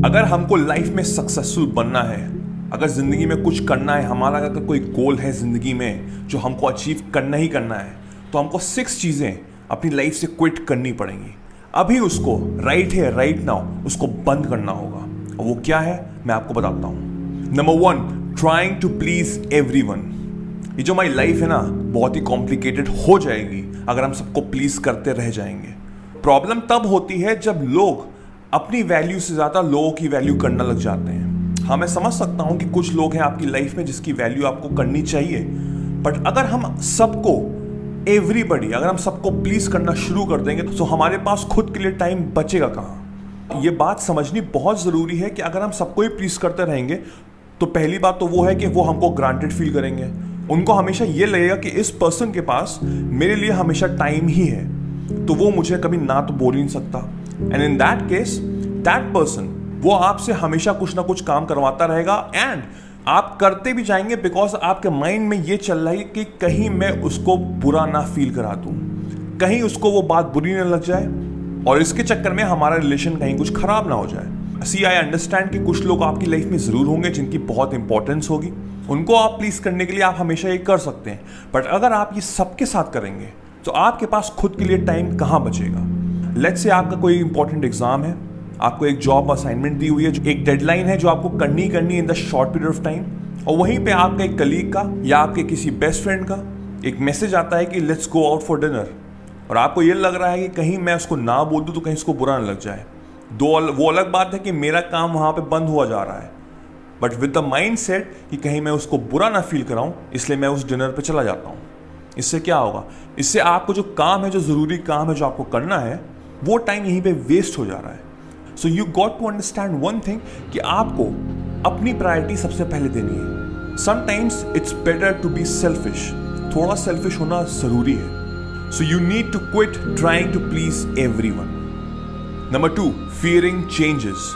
अगर हमको लाइफ में सक्सेसफुल बनना है, अगर ज़िंदगी में कुछ करना है, हमारा अगर कोई गोल है ज़िंदगी में जो हमको अचीव करना ही करना है, तो हमको 6 चीज़ें अपनी लाइफ से क्विट करनी पड़ेंगी। अभी उसको राइट है, राइट नाउ उसको बंद करना होगा। और वो क्या है मैं आपको बताता हूँ। Number 1, trying to please everyone. ये जो हमारी लाइफ है ना, बहुत ही कॉम्प्लिकेटेड हो जाएगी अगर हम सबको प्लीज करते रह जाएंगे। प्रॉब्लम तब होती है जब लोग अपनी वैल्यू से ज़्यादा लोगों की वैल्यू करना लग जाते हैं। हाँ, मैं समझ सकता हूँ कि कुछ लोग हैं आपकी लाइफ में जिसकी वैल्यू आपको करनी चाहिए, बट अगर हम सबको एवरीबडी अगर हम सबको प्लीज करना शुरू कर देंगे तो हमारे पास खुद के लिए टाइम बचेगा कहाँ। ये बात समझनी बहुत ज़रूरी है कि अगर हम सबको ही प्लीज करते रहेंगे तो पहली बात तो वो है कि वो हमको ग्रांटेड फील करेंगे। उनको हमेशा ये लगेगा कि इस पर्सन के पास मेरे लिए हमेशा टाइम ही है, तो वो मुझे कभी ना तो बोल ही नहीं सकता। And in that case that person वो आपसे हमेशा कुछ ना कुछ काम करवाता रहेगा एंड आप करते भी जाएंगे बिकॉज आपके माइंड में ये चल रहा है कि कहीं मैं उसको बुरा ना फील करा दूं, कहीं उसको वो बात बुरी ना लग जाए और इसके चक्कर में हमारा रिलेशन कहीं कुछ खराब ना हो जाए। सी आई अंडरस्टैंड कि कुछ लोग आपकी लाइफ में जरूर होंगे जिनकी बहुत इंपॉर्टेंस होगी, उनको आप प्लीज करने के लिए आप हमेशा ये कर सकते हैं, बट अगर आप ये सबके साथ करेंगे तो आपके पास खुद के लिए टाइम कहाँ बचेगा। लेट्स से आपका कोई इंपॉर्टेंट एग्जाम है, आपको एक जॉब असाइनमेंट दी हुई है, एक डेडलाइन है जो आपको करनी है in the short period of time, और वहीं पे आपका एक कलीग का या आपके किसी बेस्ट फ्रेंड का एक मैसेज आता है कि let's go out for dinner, और आपको ये लग रहा है कि कहीं मैं उसको ना बोल दूं तो कहीं उसको बुरा ना लग जाए। वो अलग बात है कि मेरा काम वहां पे बंद हुआ जा रहा है, but with the mind set कि कहीं मैं उसको बुरा ना फील कराऊं, इसलिए मैं उस डिनर पे चला जाता हूं। इससे क्या होगा, इससे आपको जो काम है, जो ज़रूरी काम है जो आपको करना है, वो टाइम यहीं पे वेस्ट हो जा रहा है। So you got to understand one thing कि आपको अपनी प्रायोरिटी सबसे पहले देनी है। Sometimes it's better to be selfish, थोड़ा सेल्फिश होना ज़रूरी है। So you need to quit trying to please everyone. Number 2, fearing changes.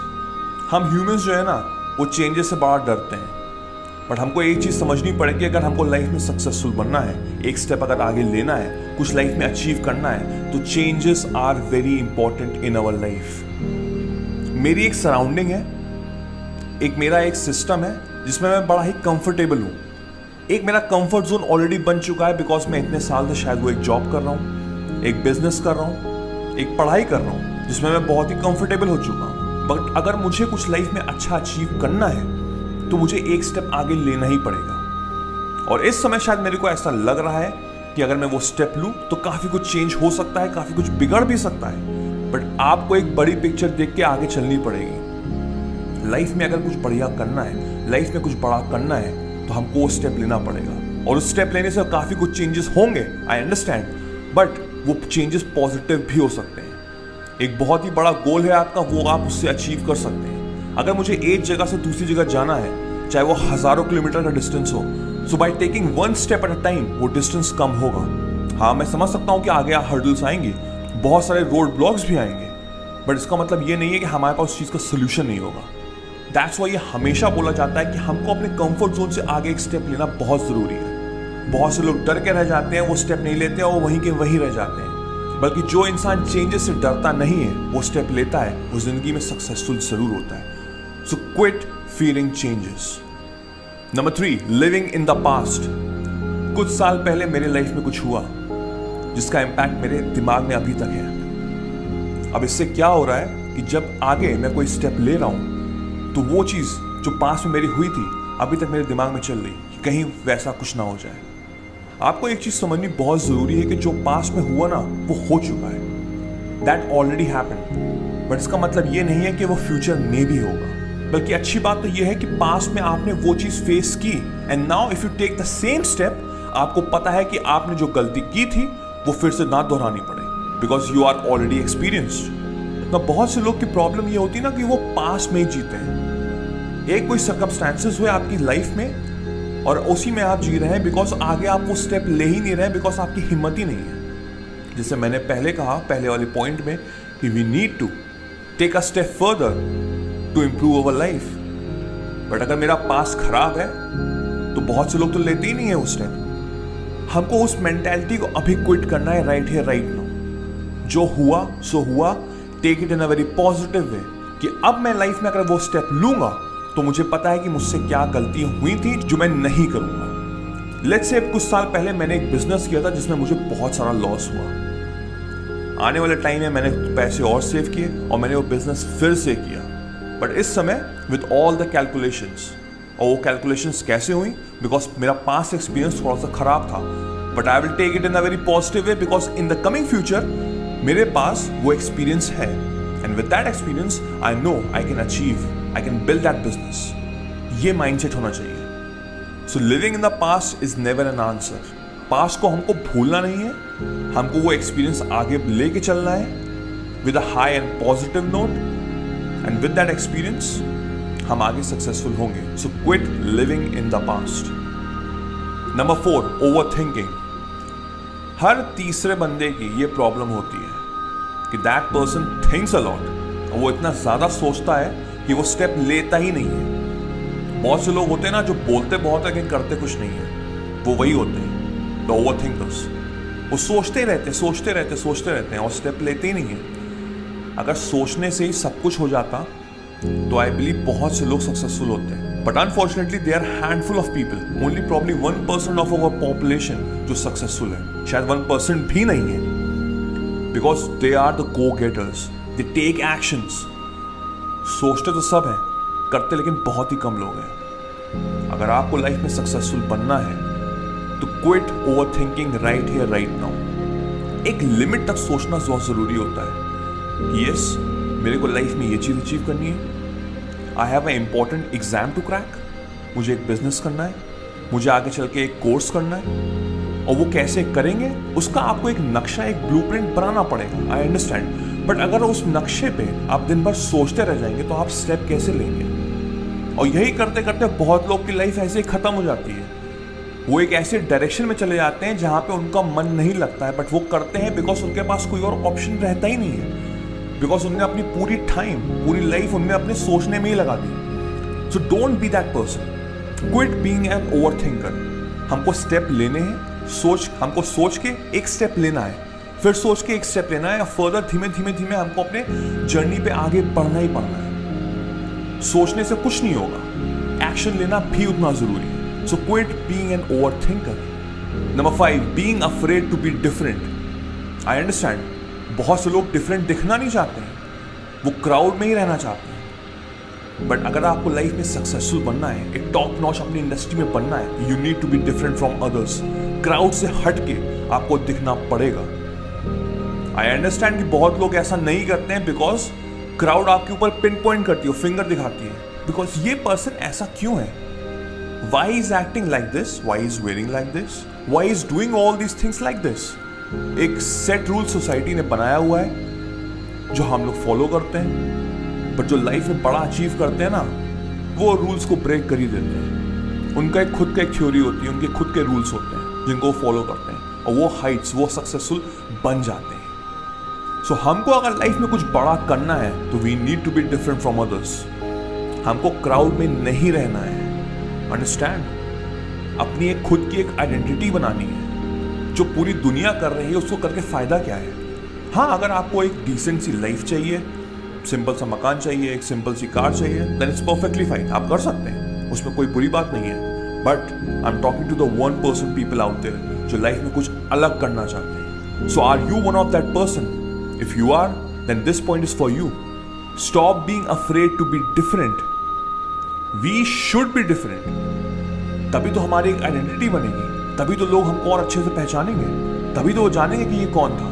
हम ह्यूमंस जो है ना, वो चेंजेस से बड़ा डरते हैं, बट हमको एक चीज़ समझनी पड़ेगी, अगर हमको लाइफ में सक्सेसफुल बनना है, एक स्टेप अगर आगे लेना है, कुछ लाइफ में अचीव करना है, तो changes are very important in our life. मेरी एक सराउंडिंग है, एक मेरा एक सिस्टम है जिसमें मैं बड़ा ही कंफर्टेबल हूँ। एक मेरा कंफर्ट जोन ऑलरेडी बन चुका है बिकॉज मैं इतने साल से शायद वो एक जॉब कर रहा हूँ, एक बिजनेस कर रहा हूँ, एक पढ़ाई कर रहा हूँ जिसमें मैं बहुत ही कंफर्टेबल हो चुका हूँ। बट अगर मुझे कुछ लाइफ में अच्छा अचीव करना है तो मुझे एक स्टेप आगे लेना ही पड़ेगा, और इस समय शायद मेरे को ऐसा लग रहा है कि अगर मैं वो स्टेप लूँ तो काफ़ी कुछ चेंज हो सकता है, काफ़ी कुछ बिगड़ भी सकता है, बट आपको एक बड़ी पिक्चर देख के आगे चलनी पड़ेगी। लाइफ में अगर कुछ बढ़िया करना है, लाइफ में कुछ बड़ा करना है, तो हमको वो स्टेप लेना पड़ेगा, और उस स्टेप लेने से काफ़ी कुछ चेंजेस होंगे, आई अंडरस्टैंड, बट वो चेंजेस पॉजिटिव भी हो सकते हैं। एक बहुत ही बड़ा गोल है आपका, वो आप उससे अचीव कर सकते हैं। अगर मुझे एक जगह से दूसरी जगह जाना है, चाहे वो हज़ारों किलोमीटर का डिस्टेंस हो, so by taking one step at a time वो डिस्टेंस कम होगा। हाँ, मैं समझ सकता हूँ कि आगे हर्डल्स आएंगे, बहुत सारे रोड ब्लॉक्स भी आएंगे, बट इसका मतलब ये नहीं है कि हमारे पास उस चीज़ का सोल्यूशन नहीं होगा। दैट्स वाई ये हमेशा बोला जाता है कि हमको अपने कंफर्ट जोन से आगे एक स्टेप लेना बहुत ज़रूरी है। बहुत से लोग डर के रह जाते हैं, वो स्टेप नहीं लेते हैं, वो वहीं के वहीं रह जाते हैं। बल्कि जो इंसान चेंजेस से डरता नहीं है, वो स्टेप लेता है, वो जिंदगी में सक्सेसफुल जरूर होता है। So quit fearing changes. Number 3, living in the past. कुछ साल पहले मेरे लाइफ में कुछ हुआ जिसका इम्पैक्ट मेरे दिमाग में अभी तक है। अब इससे क्या हो रहा है कि जब आगे मैं कोई स्टेप ले रहा हूं तो वो चीज़ जो पास्ट में मेरी हुई थी अभी तक मेरे दिमाग में चल रही कि कहीं वैसा कुछ ना हो जाए। आपको एक चीज़ समझनी बहुत ज़रूरी है कि जो पास्ट में हुआ ना, वो हो चुका है, दैट ऑलरेडी हैपेंड, बट इसका मतलब ये नहीं है कि वो फ्यूचर में भी होगा। बल्कि अच्छी बात तो ये है कि पास्ट में आपने वो चीज़ फेस की, and now if you take the same step, आपको पता है कि आपने जो गलती की थी वो फिर से ना दोहरानी पड़े, because you are already experienced. तो बहुत से लोग की प्रॉब्लम ये होती है ना कि वो पास्ट में ही जीते हैं। एक कोई सर्कमस्टांसेस हुए आपकी लाइफ में और उसी में आप जी रहे हैं, बिकॉज आगे आप वो स्टेप ले ही नहीं रहे, बिकॉज आपकी हिम्मत ही नहीं है। जैसे मैंने पहले कहा, पहले वाले पॉइंट में, कि we need to take a step further to improve our life. But अगर मेरा पास खराब है तो बहुत से लोग तो लेते ही नहीं है उस स्टेप। हमको उस मेंटालिटी को अभी क्विट करना है, राइट है, राइट नाउ। जो हुआ सो हुआ, take it in a very positive way कि अब मैं लाइफ में अगर वो स्टेप लूंगा तो मुझे पता है कि मुझसे क्या गलतियां हुई थी जो मैं नहीं करूंगा। लेट्स से कुछ साल पहले मैंने एक बिजनेस किया था जिसमें मुझे बहुत सारा लॉस हुआ। आने वाले टाइम में मैंने पैसे और सेव किए और मैंने वो बिजनेस फिर से किया, बट इस समय विद ऑल द कैलकुलेशंस। और वो कैलकुलेशंस कैसे हुई? बिकॉज मेरा पास्ट एक्सपीरियंस थोड़ा सा खराब था, but I will take it in a very positive way because in the coming future मेरे पास वो एक्सपीरियंस है, and with that experience I know I can achieve, I can build that business. ये mindset होना चाहिए। So living in the past is never an answer. Past को हमको भूलना नहीं है, हमको वो एक्सपीरियंस आगे लेके चलना है with a high and positive note, and with that experience हम आगे सक्सेसफुल होंगे। So quit living in the past. Number 4, over thinking. हर तीसरे बंदे की ये प्रॉब्लम होती है कि that person thinks a lot, और वो इतना ज्यादा सोचता है कि वो स्टेप लेता ही नहीं है। बहुत से लोग होते हैं ना जो बोलते बहुत है लेकिन करते कुछ नहीं है, वो वही होते हैं द ओवर थिंकर्स। वो सोचते रहते हैं और स्टेप लेते ही नहीं है। अगर सोचने से ही सब कुछ हो जाता तो आई बिलीव बहुत से लोग सक्सेसफुल होते हैं, but unfortunately they are handful of people, only probably 1% of our population जो सक्सेसफुल है, शायद 1% भी नहीं है, because they are the go getters, they take actions. सोचते तो सब है, करते लेकिन बहुत ही कम लोग हैं। अगर आपको लाइफ में सक्सेसफुल बनना है तो quit over thinking right here right now. एक लिमिट तक सोचना बहुत जरूरी होता है कि यस मेरे को लाइफ में ये चीज अचीव करनी है, I have a important exam to crack, मुझे एक बिजनेस करना है, मुझे आगे चल के एक कोर्स करना है, और वो कैसे करेंगे उसका आपको एक नक्शा, एक ब्लूप्रिंट बनाना पड़ेगा। आई अंडरस्टैंड, बट अगर उस नक्शे पे आप दिन भर सोचते रह जाएंगे तो आप स्टेप कैसे लेंगे? और यही करते करते बहुत लोग की लाइफ ऐसे ही खत्म हो जाती है। वो एक ऐसे डायरेक्शन में चले जाते हैं जहां पे उनका मन नहीं लगता है, बट वो करते हैं बिकॉज उनके पास कोई और ऑप्शन रहता ही नहीं है, बिकॉज उनने अपनी पूरी टाइम, पूरी लाइफ उनने अपने सोचने में ही लगा दी। So don't be that person, quit being an over thinker. हमको स्टेप लेने हैं, हमको सोच के एक स्टेप लेना है, फिर सोच के एक स्टेप लेना है, और फर्दर धीमे धीमे हमको अपने जर्नी पे आगे बढ़ना ही पड़ना है। सोचने से कुछ नहीं होगा, एक्शन लेना भी उतना जरूरी है। So quit being an over thinker. Number 5, being afraid to be different. I understand, बहुत से लोग डिफरेंट दिखना नहीं चाहते हैं, वो क्राउड में ही रहना चाहते हैं, बट अगर आपको लाइफ में सक्सेसफुल बनना है, एक टॉप नॉच अपनी इंडस्ट्री में बनना है, you need to be different from others. Crowd से हट के आपको दिखना पड़ेगा। आई अंडरस्टैंड कि बहुत लोग ऐसा नहीं करते हैं बिकॉज क्राउड आपके ऊपर पिन पॉइंट करती है, फिंगर दिखाती है, बिकॉज ये पर्सन ऐसा क्यों है, why is acting like this, why is wearing like this, why is doing all these things like this. एक सेट रूल सोसाइटी ने बनाया हुआ है जो हम लोग फॉलो करते हैं, बट जो लाइफ में बड़ा अचीव करते हैं ना, वो रूल्स को ब्रेक कर ही देते हैं। उनका एक खुद का एक थ्योरी होती है, उनके खुद के रूल्स होते हैं जिनको वो फॉलो करते हैं, और वो हाइट्स, वो सक्सेसफुल बन जाते हैं। सो हमको अगर लाइफ में कुछ बड़ा करना है तो we need to be different from others. हमको क्राउड में नहीं रहना है, अंडरस्टैंड। अपनी एक खुद की एक आइडेंटिटी बनानी है। जो पूरी दुनिया कर रही है उसको करके फायदा क्या है? हाँ, अगर आपको एक डिसेंट सी लाइफ चाहिए, सिंपल सा मकान चाहिए, एक सिंपल सी कार चाहिए, देन इट्स परफेक्टली फाइन, आप कर सकते हैं, उसमें कोई बुरी बात नहीं है। But I am talking to the 1% people out there जो लाइफ में कुछ अलग करना चाहते हैं। So are you one of that person? If you are, then this point is for you. Stop being afraid to be different. We should be different, तभी तो हमारी एक आइडेंटिटी बनेगी, तभी तो लोग हमको और अच्छे से पहचानेंगे, तभी तो वो जानेंगे कि ये कौन था।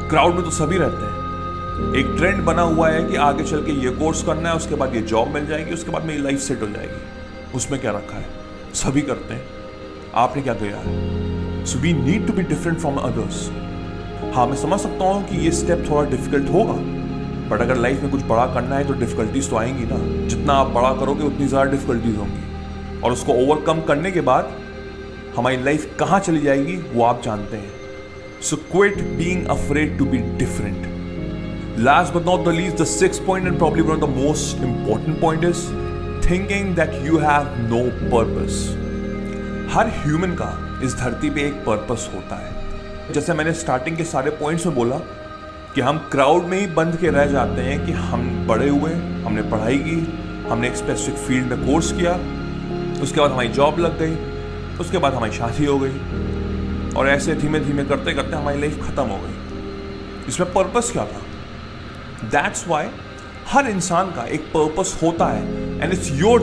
क्राउड में तो सभी रहते हैं, एक ट्रेंड बना हुआ है कि आगे चल के ये कोर्स करना है, उसके बाद ये जॉब मिल जाएगी, उसके बाद मेरी लाइफ सेट हो जाएगी। उसमें क्या रखा है? सभी करते हैं, आपने क्या किया है? So we need to be different from others. हाँ, मैं समझ सकता हूँ कि ये स्टेप थोड़ा डिफिकल्ट होगा, बट अगर लाइफ में कुछ बड़ा करना है तो डिफिकल्टीज तो आएंगी ना। जितना आप बड़ा करोगे उतनी ज़्यादा डिफिकल्टीज होंगी, और उसको ओवरकम करने के बाद हमारी लाइफ कहाँ चली जाएगी वो आप जानते हैं। So quit being afraid to be different. Last but not the least, the sixth point and probably one of the most important point is thinking that you have no purpose. Her human का इस धरती पे एक purpose होता है। जैसे मैंने starting के सारे पॉइंट्स में बोला कि हम क्राउड में ही बंद के रह जाते हैं कि हम बड़े हुए, हमने पढ़ाई की, हमने एक स्पेसिफिक फील्ड में कोर्स किया, उसके बाद हमारी जॉब लग गई, उसके बाद हमारी शादी हो गई और ऐसे धीमे धीमे करते करते हमारी लाइफ ख़त्म हो गई। इसमें पर्पस क्या था? दैट्स वाई हर इंसान का एक पर्पस होता है and it's your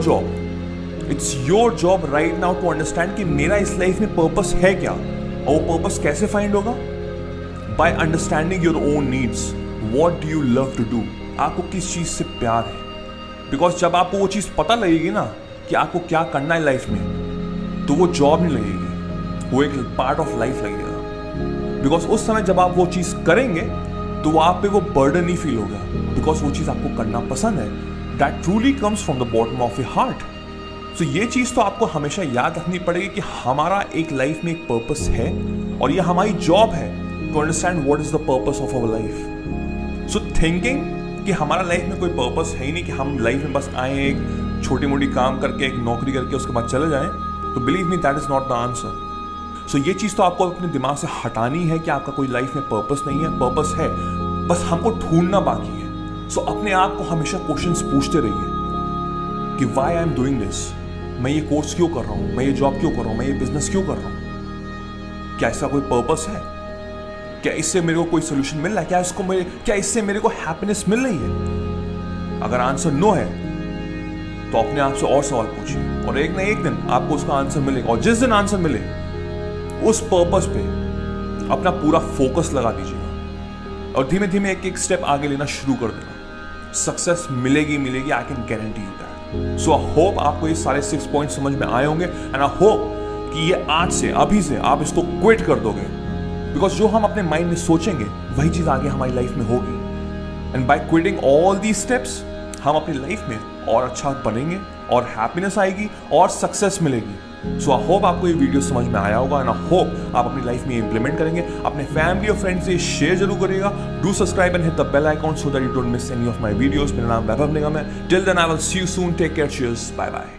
job right now to understand कि मेरा इस लाइफ में पर्पस है क्या, और वो पर्पस कैसे फाइंड होगा? By understanding your own needs. What do you love to do? आपको किस चीज़ से प्यार है? बिकॉज जब आपको वो चीज़ पता लगेगी ना कि आपको क्या करना है लाइफ में, तो वो जॉब नहीं लगेगी, वो एक पार्ट ऑफ लाइफ लगेगा। बिकॉज उस समय जब आप वो चीज़ करेंगे तो वो आप पे वो बर्डन नहीं फील होगा, बिकॉज वो चीज़ आपको करना पसंद है। That truly comes from the bottom of your heart. So ये चीज़ तो आपको हमेशा याद रखनी पड़ेगी कि हमारा एक लाइफ में एक पर्पस है और ये हमारी जॉब है to understand what is the purpose of our life. So thinking कि हमारा लाइफ में कोई पर्पस है ही नहीं, कि हम लाइफ में बस आए एक छोटी मोटी काम करके, एक नौकरी करके उसके बाद चले जाएं, तो believe me that is not the answer. So ये चीज़ तो आपको अपने दिमाग से हटानी है कि आपका कोई लाइफ में पर्पस नहीं है, पर्पस है, बस हमको ढूंढना बाकी है। सो अपने आप को हमेशा क्वेश्चंस पूछते रहिए कि why I am doing this, मैं ये कोर्स क्यों कर रहा हूँ, मैं ये जॉब क्यों कर रहा हूँ, मैं ये बिजनेस क्यों कर रहा हूँ? क्या इसका कोई पर्पस है? क्या इससे मेरे को कोई सोल्यूशन मिल रहा है? क्या इससे मेरे को हैप्पीनेस मिल रही है? अगर आंसर नो है तो अपने आप से और सवाल पूछिए और एक ना एक दिन आपको उसका आंसर मिलेगा। और जिस दिन आंसर मिले उस पर्पस पे अपना पूरा फोकस लगा दीजिएगा और धीमे धीमे एक एक स्टेप आगे लेना शुरू कर देना। सक्सेस मिलेगी, I can guarantee you that. So I hope आपको ये सारे 6 पॉइंट समझ में आए होंगे एंड आई होप कि ये आज से, अभी से आप इसको क्विट कर दोगे। बिकॉज जो हम अपने माइंड में सोचेंगे वही चीज़ आगे हमारी लाइफ में होगी। And by quitting all the steps हम अपनी लाइफ में और अच्छा बनेंगे और हैप्पीनेस आएगी और सक्सेस मिलेगी। सो आई होप आपको ये वीडियो समझ में आया होगा एंड आई होप आप अपनी लाइफ में इंप्लीमेंट करेंगे। अपने फैमिली और फ्रेंड्स से शेयर जरूर करिएगा। Do subscribe and hit the bell icon so that you don't miss any of my videos. मेरा नाम वैभव निगम है। Till then I will see you soon. Take care, cheers, bye bye.